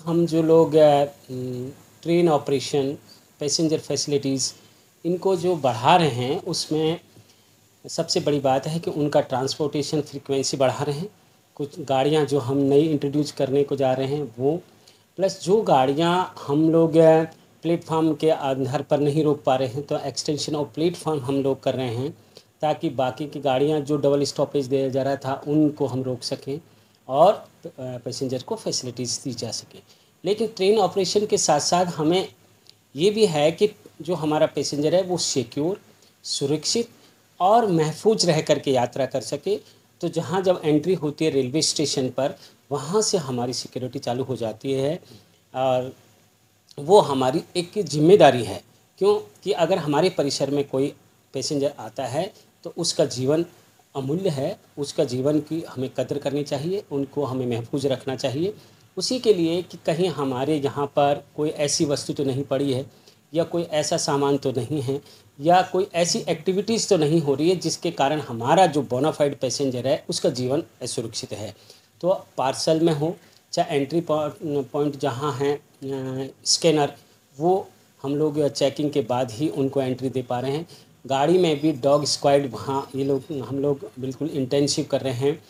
हम जो लोग ट्रेन ऑपरेशन, पैसेंजर फैसिलिटीज़ इनको जो बढ़ा रहे हैं, उसमें सबसे बड़ी बात है कि उनका ट्रांसपोर्टेशन फ्रीक्वेंसी बढ़ा रहे हैं। कुछ गाड़ियां जो हम नई इंट्रोड्यूस करने को जा रहे हैं वो, प्लस जो गाड़ियां हम लोग प्लेटफार्म के आधार पर नहीं रोक पा रहे हैं तो एक्सटेंशन ऑफ प्लेटफार्म हम लोग कर रहे हैं, ताकि बाकी की गाड़ियां जो डबल स्टॉपेज दिया जा रहा था उनको हम रोक सकें और पैसेंजर को फैसिलिटीज़ दी जा सके। लेकिन ट्रेन ऑपरेशन के साथ साथ हमें ये भी है कि जो हमारा पैसेंजर है वो सिक्योर, सुरक्षित और महफूज रह कर के यात्रा कर सके। तो जहाँ जब एंट्री होती है रेलवे स्टेशन पर, वहाँ से हमारी सिक्योरिटी चालू हो जाती है और वो हमारी एक जिम्मेदारी है। क्यों कि अगर हमारे परिसर में कोई पैसेंजर आता है तो उसका जीवन अमूल्य है, उसका जीवन की हमें कदर करनी चाहिए, उनको हमें महफूज रखना चाहिए। उसी के लिए कि कहीं हमारे यहाँ पर कोई ऐसी वस्तु तो नहीं पड़ी है, या कोई ऐसा सामान तो नहीं है, या कोई ऐसी एक्टिविटीज़ तो नहीं हो रही है जिसके कारण हमारा जो बोनाफाइड पैसेंजर है उसका जीवन असुरक्षित है। तो पार्सल में हो चाहे एंट्री पॉइंट जहाँ हैं स्कैनर, वो हम लोग चेकिंग के बाद ही उनको एंट्री दे पा रहे हैं। गाड़ी में भी डॉग स्क्वाड वहाँ ये लोग हम लोग बिल्कुल इंटेंसिव कर रहे हैं।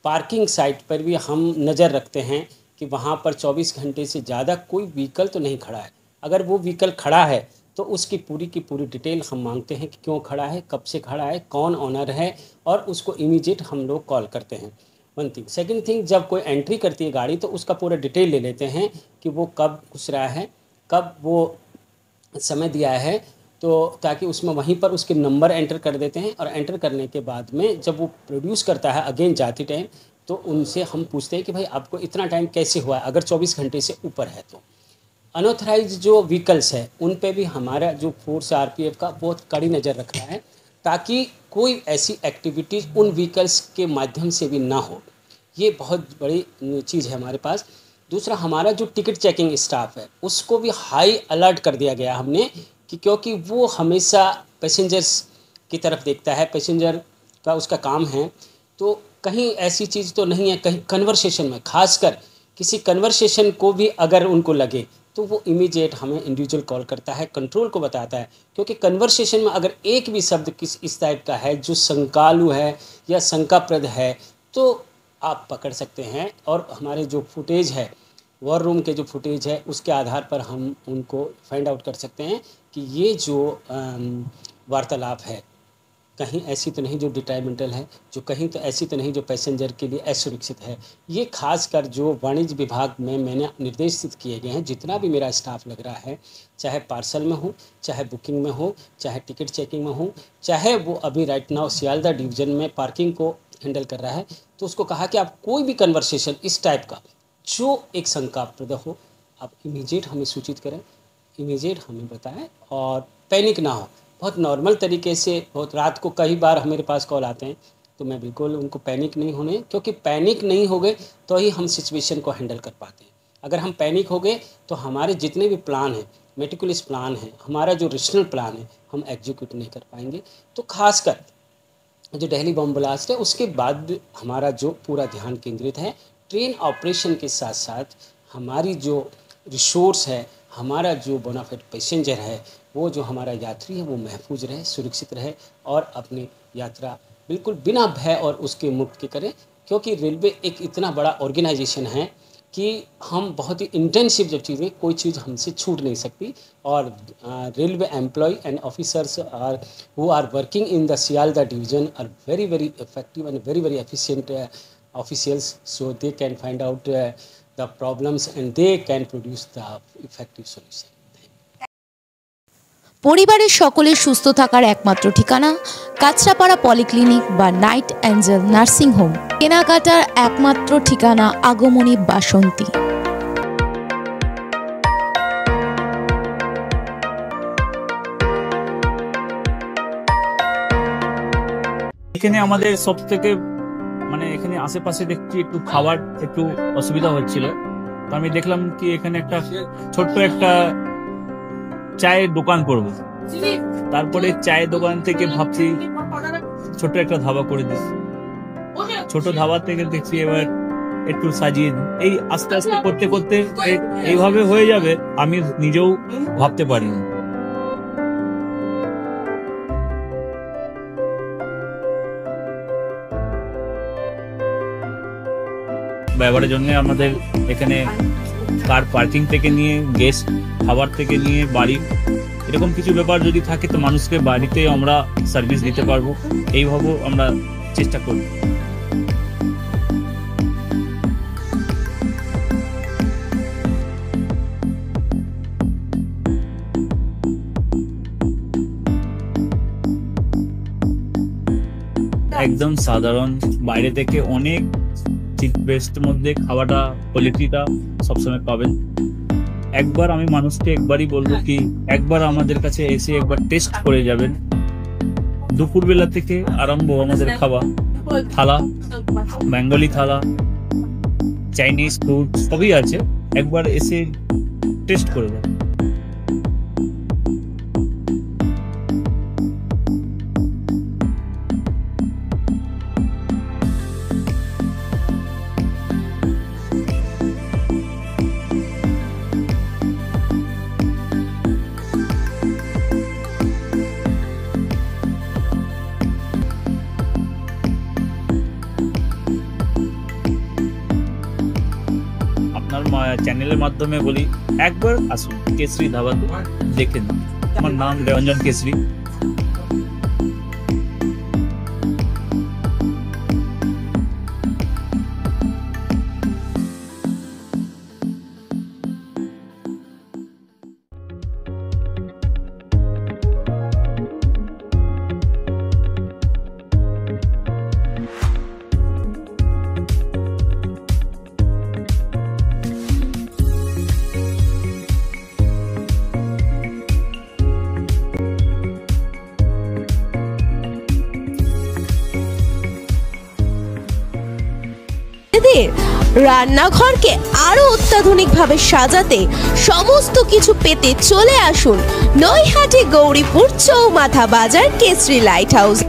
पार्किंग साइट पर भी हम नज़र रखते हैं कि वहाँ पर 24 घंटे से ज़्यादा कोई व्हीकल तो नहीं खड़ा है। अगर वो व्हीकल खड़ा है तो उसकी पूरी डिटेल हम मांगते हैं कि क्यों खड़ा है, कब से खड़ा है, कौन ओनर है, और उसको इमीडिएट हम लोग कॉल करते हैं। One thing. सेकंड थिंग, जब कोई एंट्री करती है गाड़ी तो उसका पूरा डिटेल ले लेते हैं कि वो कब घुस रहा है, कब वो समय दिया है, तो ताकि उसमें वहीं पर उसके नंबर एंटर कर देते हैं। और एंटर करने के बाद में जब वो प्रोड्यूस करता है अगेन जाते टाइम, तो उनसे हम पूछते हैं कि भाई आपको इतना टाइम कैसे हुआ है, अगर 24 घंटे से ऊपर है तो। अनऑथराइज जो व्हीकल्स है उन पे भी हमारा जो फोर्स आरपीएफ का बहुत कड़ी नज़र रख रहा है, ताकि कोई ऐसी एक्टिविटीज़ उन व्हीकल्स के माध्यम से भी ना हो। ये बहुत बड़ी चीज़ है हमारे पास। दूसरा, हमारा जो टिकट चेकिंग स्टाफ है उसको भी हाई अलर्ट कर दिया गया हमने, कि क्योंकि वो हमेशा पैसेंजर्स की तरफ देखता है, पैसेंजर का उसका काम है। तो कहीं ऐसी चीज़ तो नहीं है, कहीं कन्वर्सेशन में, खासकर किसी कन्वर्सेशन को भी अगर उनको लगे तो वो इमीडिएट हमें इंडिविजुअल कॉल करता है, कंट्रोल को बताता है। क्योंकि कन्वर्सेशन में अगर एक भी शब्द किस इस टाइप का है जो शंकालु है या शंकाप्रद है तो आप पकड़ सकते हैं। और हमारे जो फुटेज है, वॉर रूम के जो फुटेज है, उसके आधार पर हम उनको फाइंड आउट कर सकते हैं कि ये जो वार्तालाप है कहीं ऐसी तो नहीं जो डिट्राइमेंटल है, जो कहीं तो ऐसी तो नहीं जो पैसेंजर के लिए असुरक्षित है। ये खासकर जो वाणिज्य विभाग में मैंने निर्देशित किए गए हैं, जितना भी मेरा स्टाफ लग रहा है, चाहे पार्सल में हो, चाहे बुकिंग में हो, चाहे टिकट चेकिंग में हो, चाहे वो अभी राइट नाउ सियालदा डिवीज़न में पार्किंग को हैंडल कर रहा है, तो उसको कहा कि आप कोई भी कन्वर्सेशन इस टाइप का जो एक शंकाप्रद हो, आप इमीडिएट हमें सूचित करें, इमीडिएट हमें बताएं और पैनिक ना हो। बहुत नॉर्मल तरीके से, बहुत रात को कई बार मेरे पास कॉल आते हैं, तो मैं बिल्कुल उनको पैनिक नहीं होने, क्योंकि पैनिक नहीं हो गए तो ही हम सिचुएशन को हैंडल कर पाते हैं। अगर हम पैनिक हो गए तो हमारे जितने भी प्लान हैं, मेटिकुलस प्लान है, हमारा जो रेशनल प्लान है, हम एग्जीक्यूट नहीं कर पाएंगे। तो खासकर जो दिल्ली बम ब्लास्ट है उसके बाद हमारा जो पूरा ध्यान केंद्रित है ट्रेन ऑपरेशन के साथ साथ हमारी जो रिसोर्स है, हमारा जो बोनाफाइड पैसेंजर है, वो जो हमारा यात्री है वो महफूज रहे, सुरक्षित रहे और अपनी यात्रा बिल्कुल बिना भय और उसके मुक्त के करें। क्योंकि रेलवे एक इतना बड़ा ऑर्गेनाइजेशन है कि हम बहुत ही इंटेंसिव जब चीज़ें, कोई चीज़ हमसे छूट नहीं सकती। और railway employee and officers are who are working in the Sialda division are very effective and very efficient officials, so they can find out the problems and they can produce the effective solution. পরিবারের সকলের সুস্থ থাকার একমাত্র ঠিকানা Kanchrapara polyclinic বা night Angel nursing home. কেনাকাটার একমাত্র ঠিকানা আগমনী বাসন্তী। এখানে আমাদের সবথেকে মানে এখানে আশেপাশে দেখছি একটু খাবার একটু অসুবিধা হচ্ছিল, তো আমি দেখলাম কি এখানে একটা ছোট্ট একটা চায়ের দোকান করব। তারপরে চায়ের দোকান থেকে ভাবছি ছোট একটা ধাবা করে দিচ্ছি। ছোট ধাবা থেকে দেখছি এবার একটু সাজিয়ে দিই। এই আস্তে আস্তে করতে করতে এইভাবে হয়ে যাবে আমি নিজেও ভাবতে পারিনি। ব্যবহারের জন্য আমাদের এখানে কার পার্কিং থেকে নিয়ে গেস্ট খাবার থেকে নিয়ে বাড়ি এরকম কিছু ব্যাপার যদি থাকে তো মানুষকে বাড়িতে আমরা সার্ভিস দিতে পারবো, এইভাবেও আমরা চেষ্টা করব। একদম সাধারণ, বাইরে থেকে অনেক চিপ বেস্টের মধ্যে খাওয়াটা কোয়ালিটিটা সবসময় পাবেন। একবার আমি মানুষকে একবারই বলবো কি একবার আমাদের কাছে এসে একবার টেস্ট করে যাবেন। দুপুরবেলা থেকে আরম্ভ আমাদের খাওয়া, থালা, বেঙ্গলি থালা, চাইনিজ ফুড সবই আছে, একবার এসে টেস্ট করে যাবেন। আপনার চ্যানেলের মাধ্যমে বলি একবার আসুন কেশরী ধাবাতে, দেখে নিন। আমার নাম রঞ্জন কেশরী। রান্নাঘরকে আরো অত্যাধুনিকভাবে সাজাতে সমস্ত কিছু পেতে চলে আসুন নৈহাটি গৌরীপুর চৌমাথা বাজার কেশরী লাইট হাউস।